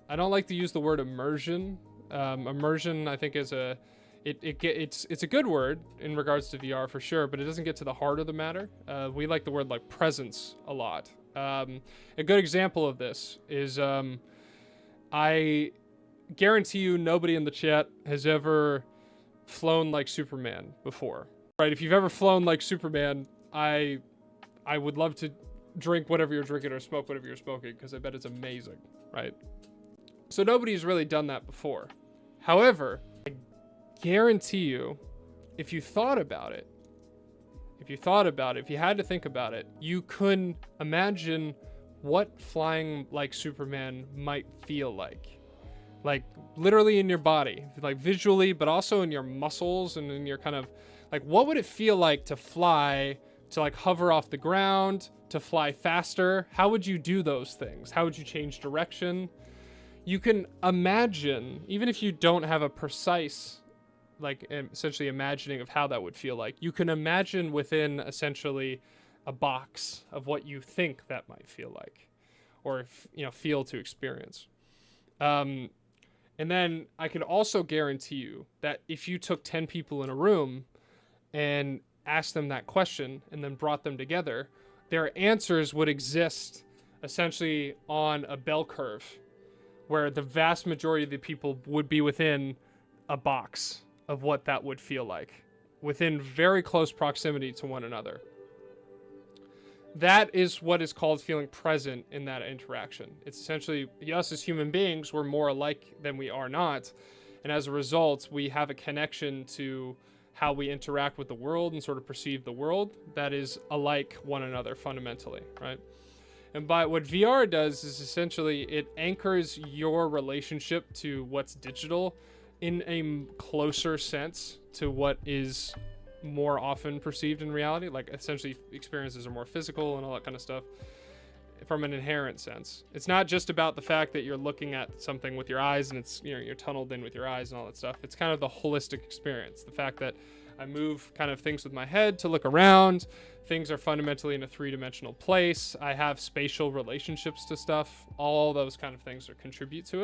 I don't like to use the word immersion. Immersion, I think, is it's a good word in regards to VR for sure, but it doesn't get to the heart of the matter. We like the word like presence a lot. A good example of this is I guarantee you nobody in the chat has ever flown like Superman before. Right? If you've ever flown like Superman, I would love to drink whatever you're drinking or smoke whatever you're smoking, because I bet it's amazing, right? So nobody's really done that before. However, I guarantee you, if you thought about it, if you had to think about it, you could imagine what flying like Superman might feel like. Like literally in your body, like visually, but also in your muscles and in your kind of like, what would it feel like to fly, to like hover off the ground, to fly faster? How would you do those things? How would you change direction? You can imagine, even if you don't have a precise, like essentially imagining of how that would feel like, you can imagine within essentially a box of what you think that might feel like, or feel to experience. And then I could also guarantee you that if you took 10 people in a room and asked them that question and then brought them together, their answers would exist essentially on a bell curve, where the vast majority of the people would be within a box of what that would feel like, within very close proximity to one another. That is what is called feeling present in that interaction. It's essentially us as human beings, we're more alike than we are not. And as a result, we have a connection to how we interact with the world and sort of perceive the world that is alike one another fundamentally, right? And by what VR does is essentially it anchors your relationship to what's digital in a closer sense to what is more often perceived in reality. Like essentially experiences are more physical and all that kind of stuff from an inherent sense. It's not just about the fact that you're looking at something with your eyes and it's, you're tunneled in with your eyes and all that stuff. It's kind of the holistic experience. The fact that I move kind of things with my head to look around. Things are fundamentally in a three-dimensional place. I have spatial relationships to stuff. All those kind of things that contribute to it.